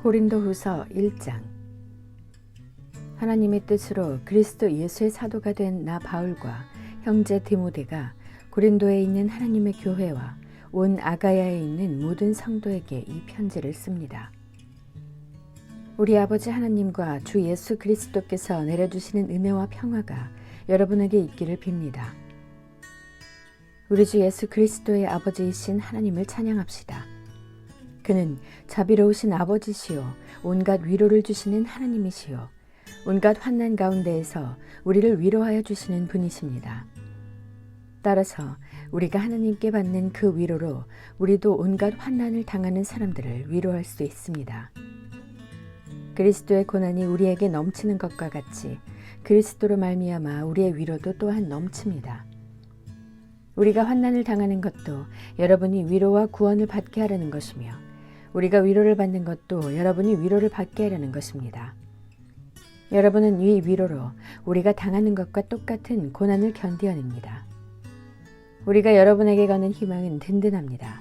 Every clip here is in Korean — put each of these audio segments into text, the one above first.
고린도후서 1장. 하나님의 뜻으로 그리스도 예수의 사도가 된 나 바울과 형제 디모데가 고린도에 있는 하나님의 교회와 온 아가야에 있는 모든 성도에게 이 편지를 씁니다. 우리 아버지 하나님과 주 예수 그리스도께서 내려주시는 은혜와 평화가 여러분에게 있기를 빕니다. 우리 주 예수 그리스도의 아버지이신 하나님을 찬양합시다. 그는 자비로우신 아버지시요 온갖 위로를 주시는 하나님이시요 온갖 환난 가운데에서 우리를 위로하여 주시는 분이십니다. 따라서 우리가 하나님께 받는 그 위로로 우리도 온갖 환난을 당하는 사람들을 위로할 수 있습니다. 그리스도의 고난이 우리에게 넘치는 것과 같이 그리스도로 말미암아 우리의 위로도 또한 넘칩니다. 우리가 환난을 당하는 것도 여러분이 위로와 구원을 받게 하려는 것이며 우리가 위로를 받는 것도 여러분이 위로를 받게 하려는 것입니다. 여러분은 이 위로로 우리가 당하는 것과 똑같은 고난을 견디어냅니다. 우리가 여러분에게 거는 희망은 든든합니다.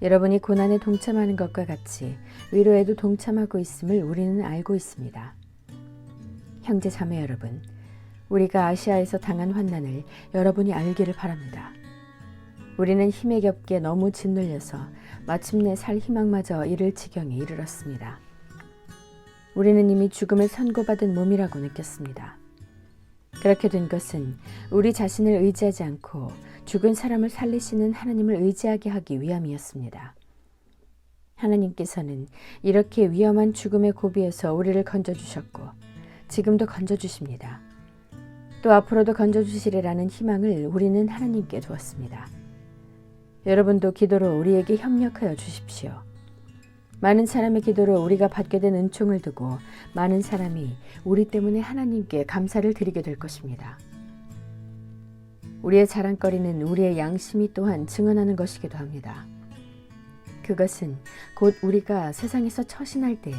여러분이 고난에 동참하는 것과 같이 위로에도 동참하고 있음을 우리는 알고 있습니다. 형제 자매 여러분, 우리가 아시아에서 당한 환난을 여러분이 알기를 바랍니다. 우리는 힘에 겹게 너무 짓눌려서 마침내 살 희망마저 잃을 지경에 이르렀습니다. 우리는 이미 죽음을 선고받은 몸이라고 느꼈습니다. 그렇게 된 것은 우리 자신을 의지하지 않고 죽은 사람을 살리시는 하나님을 의지하게 하기 위함이었습니다. 하나님께서는 이렇게 위험한 죽음의 고비에서 우리를 건져주셨고 지금도 건져주십니다. 또 앞으로도 건져주시리라는 희망을 우리는 하나님께 두었습니다. 여러분도 기도로 우리에게 협력하여 주십시오. 많은 사람의 기도로 우리가 받게 된 은총을 두고 많은 사람이 우리 때문에 하나님께 감사를 드리게 될 것입니다. 우리의 자랑거리는 우리의 양심이 또한 증언하는 것이기도 합니다. 그것은 곧 우리가 세상에서 처신할 때에,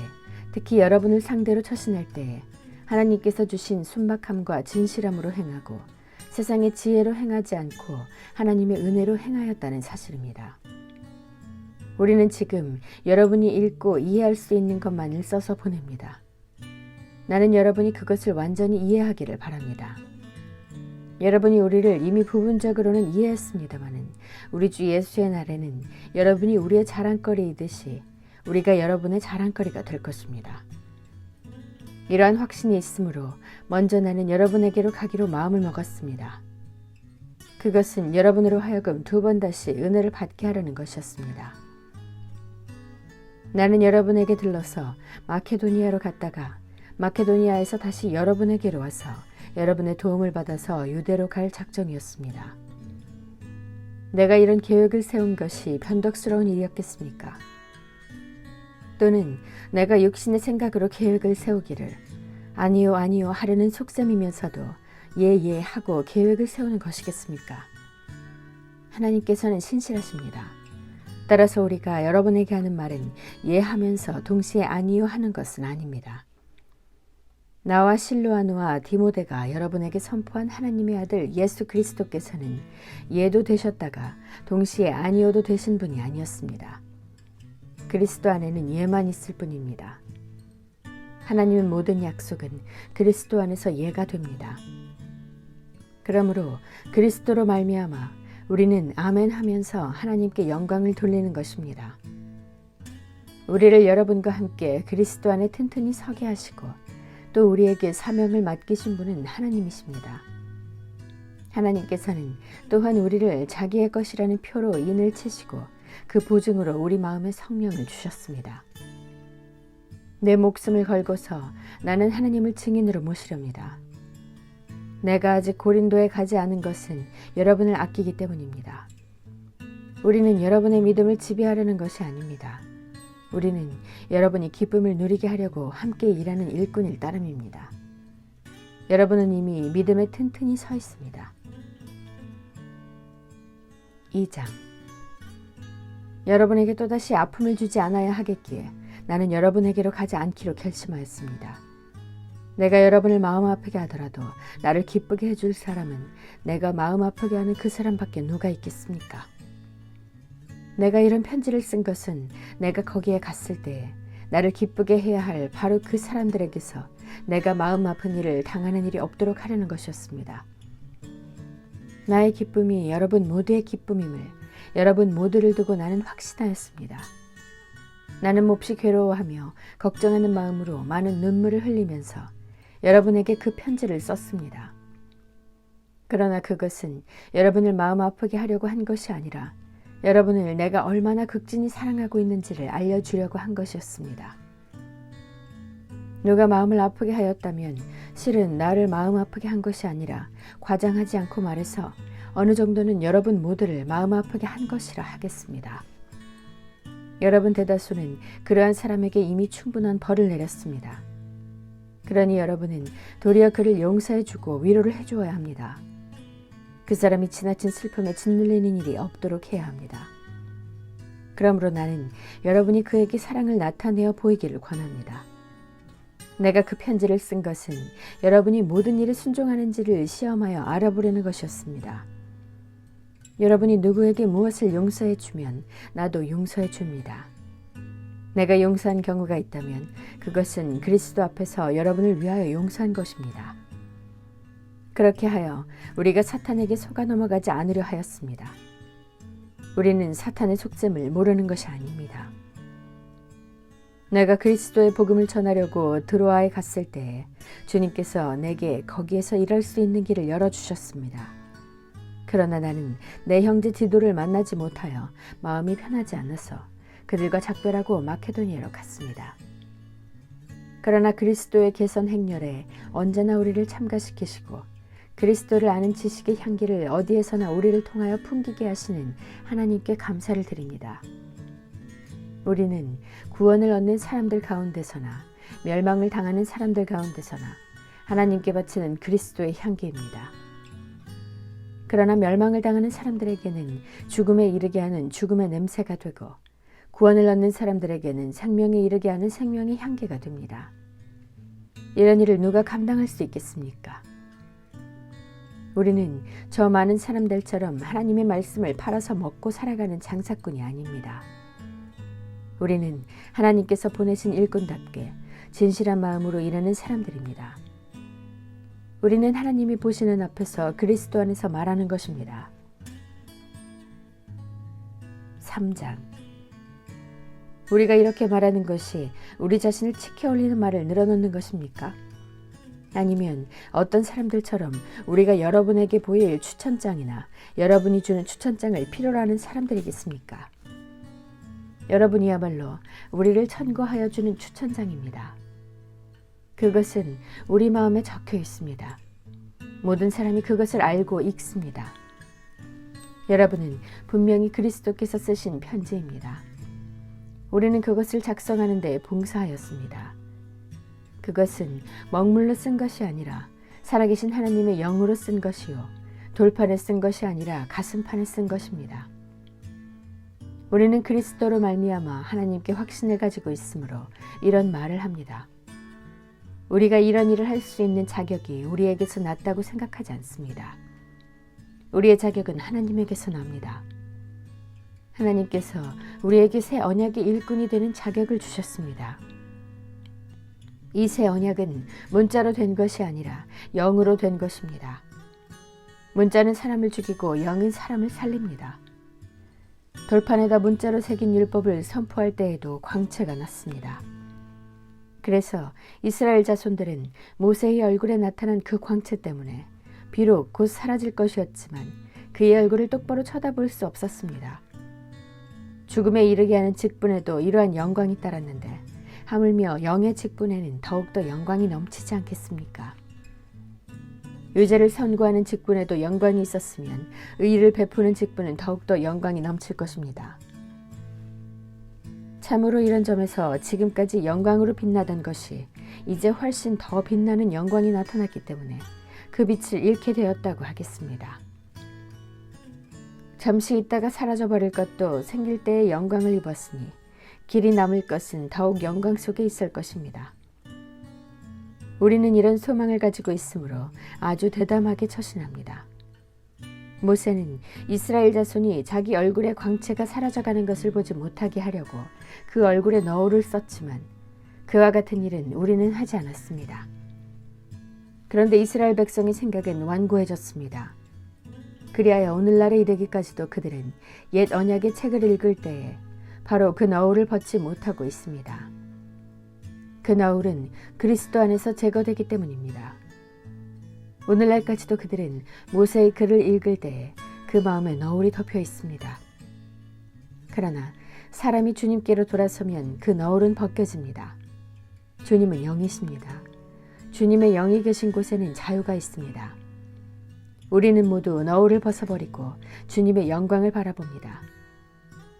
특히 여러분을 상대로 처신할 때에 하나님께서 주신 순박함과 진실함으로 행하고 세상의 지혜로 행하지 않고 하나님의 은혜로 행하였다는 사실입니다. 우리는 지금 여러분이 읽고 이해할 수 있는 것만을 써서 보냅니다. 나는 여러분이 그것을 완전히 이해하기를 바랍니다. 여러분이 우리를 이미 부분적으로는 이해했습니다마는 우리 주 예수의 날에는 여러분이 우리의 자랑거리이듯이 우리가 여러분의 자랑거리가 될 것입니다. 이러한 확신이 있으므로 먼저 나는 여러분에게로 가기로 마음을 먹었습니다. 그것은 여러분으로 하여금 두 번 다시 은혜를 받게 하려는 것이었습니다. 나는 여러분에게 들러서 마케도니아로 갔다가 마케도니아에서 다시 여러분에게로 와서 여러분의 도움을 받아서 유대로 갈 작정이었습니다. 내가 이런 계획을 세운 것이 변덕스러운 일이었겠습니까? 또는 내가 육신의 생각으로 계획을 세우기를 아니요 아니요 하려는 속셈이면서도 예 하고 계획을 세우는 것이겠습니까? 하나님께서는 신실하십니다. 따라서 우리가 여러분에게 하는 말은 예 하면서 동시에 아니요 하는 것은 아닙니다. 나와 실로아노와 디모데가 여러분에게 선포한 하나님의 아들 예수 그리스도께서는 예도 되셨다가 동시에 아니요도 되신 분이 아니었습니다. 그리스도 안에는 예만 있을 뿐입니다. 하나님의 모든 약속은 그리스도 안에서 예가 됩니다. 그러므로 그리스도로 말미암아 우리는 아멘 하면서 하나님께 영광을 돌리는 것입니다. 우리를 여러분과 함께 그리스도 안에 튼튼히 서게 하시고 또 우리에게 사명을 맡기신 분은 하나님이십니다. 하나님께서는 또한 우리를 자기의 것이라는 표로 인을 치시고 그 보증으로 우리 마음에 성령을 주셨습니다. 내 목숨을 걸고서 나는 하나님을 증인으로 모시렵니다. 내가 아직 고린도에 가지 않은 것은 여러분을 아끼기 때문입니다. 우리는 여러분의 믿음을 지배하려는 것이 아닙니다. 우리는 여러분이 기쁨을 누리게 하려고 함께 일하는 일꾼일 따름입니다. 여러분은 이미 믿음에 튼튼히 서 있습니다. 2장. 여러분에게 또다시 아픔을 주지 않아야 하겠기에 나는 여러분에게로 가지 않기로 결심하였습니다. 내가 여러분을 마음 아프게 하더라도 나를 기쁘게 해줄 사람은 내가 마음 아프게 하는 그 사람밖에 누가 있겠습니까? 내가 이런 편지를 쓴 것은 내가 거기에 갔을 때에 나를 기쁘게 해야 할 바로 그 사람들에게서 내가 마음 아픈 일을 당하는 일이 없도록 하려는 것이었습니다. 나의 기쁨이 여러분 모두의 기쁨임을 여러분 모두를 두고 나는 확신하였습니다. 나는 몹시 괴로워하며 걱정하는 마음으로 많은 눈물을 흘리면서 여러분에게 그 편지를 썼습니다. 그러나 그것은 여러분을 마음 아프게 하려고 한 것이 아니라 여러분을 내가 얼마나 극진히 사랑하고 있는지를 알려주려고 한 것이었습니다. 누가 마음을 아프게 하였다면 실은 나를 마음 아프게 한 것이 아니라 과장하지 않고 말해서 어느 정도는 여러분 모두를 마음 아프게 한 것이라 하겠습니다. 여러분 대다수는 그러한 사람에게 이미 충분한 벌을 내렸습니다. 그러니 여러분은 도리어 그를 용서해주고 위로를 해주어야 합니다. 그 사람이 지나친 슬픔에 짓눌리는 일이 없도록 해야 합니다. 그러므로 나는 여러분이 그에게 사랑을 나타내어 보이기를 권합니다. 내가 그 편지를 쓴 것은 여러분이 모든 일에 순종하는지를 시험하여 알아보려는 것이었습니다. 여러분이 누구에게 무엇을 용서해 주면 나도 용서해 줍니다. 내가 용서한 경우가 있다면 그것은 그리스도 앞에서 여러분을 위하여 용서한 것입니다. 그렇게 하여 우리가 사탄에게 속아 넘어가지 않으려 하였습니다. 우리는 사탄의 속셈을 모르는 것이 아닙니다. 내가 그리스도의 복음을 전하려고 드로아에 갔을 때에 주님께서 내게 거기에서 일할 수 있는 길을 열어주셨습니다. 그러나 나는 내 형제 디도를 만나지 못하여 마음이 편하지 않아서 그들과 작별하고 마케도니아로 갔습니다. 그러나 그리스도의 개선 행렬에 언제나 우리를 참가시키시고 그리스도를 아는 지식의 향기를 어디에서나 우리를 통하여 풍기게 하시는 하나님께 감사를 드립니다. 우리는 구원을 얻는 사람들 가운데서나 멸망을 당하는 사람들 가운데서나 하나님께 바치는 그리스도의 향기입니다. 그러나 멸망을 당하는 사람들에게는 죽음에 이르게 하는 죽음의 냄새가 되고 구원을 얻는 사람들에게는 생명에 이르게 하는 생명의 향기가 됩니다. 이런 일을 누가 감당할 수 있겠습니까? 우리는 저 많은 사람들처럼 하나님의 말씀을 팔아서 먹고 살아가는 장사꾼이 아닙니다. 우리는 하나님께서 보내신 일꾼답게 진실한 마음으로 일하는 사람들입니다. 우리는 하나님이 보시는 앞에서 그리스도 안에서 말하는 것입니다. 3장. 우리가 이렇게 말하는 것이 우리 자신을 치켜 올리는 말을 늘어놓는 것입니까? 아니면 어떤 사람들처럼 우리가 여러분에게 보일 추천장이나 여러분이 주는 추천장을 필요로 하는 사람들이겠습니까? 여러분이야말로 우리를 천거하여 주는 추천장입니다. 그것은 우리 마음에 적혀 있습니다. 모든 사람이 그것을 알고 읽습니다. 여러분은 분명히 그리스도께서 쓰신 편지입니다. 우리는 그것을 작성하는 데 봉사하였습니다. 그것은 먹물로 쓴 것이 아니라 살아계신 하나님의 영으로 쓴 것이요 돌판에 쓴 것이 아니라 가슴판에 쓴 것입니다. 우리는 그리스도로 말미암아 하나님께 확신을 가지고 있으므로 이런 말을 합니다. 우리가 이런 일을 할 수 있는 자격이 우리에게서 났다고 생각하지 않습니다. 우리의 자격은 하나님에게서 납니다. 하나님께서 우리에게 새 언약의 일꾼이 되는 자격을 주셨습니다. 이 새 언약은 문자로 된 것이 아니라 영으로 된 것입니다. 문자는 사람을 죽이고 영은 사람을 살립니다. 돌판에다 문자로 새긴 율법을 선포할 때에도 광채가 났습니다. 그래서 이스라엘 자손들은 모세의 얼굴에 나타난 그 광채 때문에 비록 곧 사라질 것이었지만 그의 얼굴을 똑바로 쳐다볼 수 없었습니다. 죽음에 이르게 하는 직분에도 이러한 영광이 따랐는데 하물며 영의 직분에는 더욱더 영광이 넘치지 않겠습니까? 유죄를 선고하는 직분에도 영광이 있었으면 의를 베푸는 직분은 더욱더 영광이 넘칠 것입니다. 참으로 이런 점에서 지금까지 영광으로 빛나던 것이 이제 훨씬 더 빛나는 영광이 나타났기 때문에 그 빛을 잃게 되었다고 하겠습니다. 잠시 있다가 사라져버릴 것도 생길 때의 영광을 입었으니 길이 남을 것은 더욱 영광 속에 있을 것입니다. 우리는 이런 소망을 가지고 있으므로 아주 대담하게 처신합니다. 모세는 이스라엘 자손이 자기 얼굴의 광채가 사라져가는 것을 보지 못하게 하려고 그 얼굴에 너울을 썼지만 그와 같은 일은 우리는 하지 않았습니다. 그런데 이스라엘 백성의 생각은 완고해졌습니다. 그리하여 오늘날에 이르기까지도 그들은 옛 언약의 책을 읽을 때에 바로 그 너울을 벗지 못하고 있습니다. 그 너울은 그리스도 안에서 제거되기 때문입니다. 오늘날까지도 그들은 모세의 글을 읽을 때에 그 마음에 너울이 덮여 있습니다. 그러나 사람이 주님께로 돌아서면 그 너울은 벗겨집니다. 주님은 영이십니다. 주님의 영이 계신 곳에는 자유가 있습니다. 우리는 모두 너울을 벗어버리고 주님의 영광을 바라봅니다.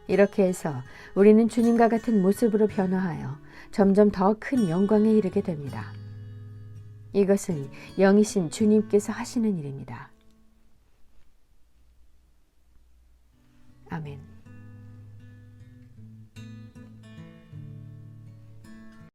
이렇게 해서 우리는 주님과 같은 모습으로 변화하여 점점 더 큰 영광에 이르게 됩니다. 이것은 영이신 주님께서 하시는 일입니다. 아멘.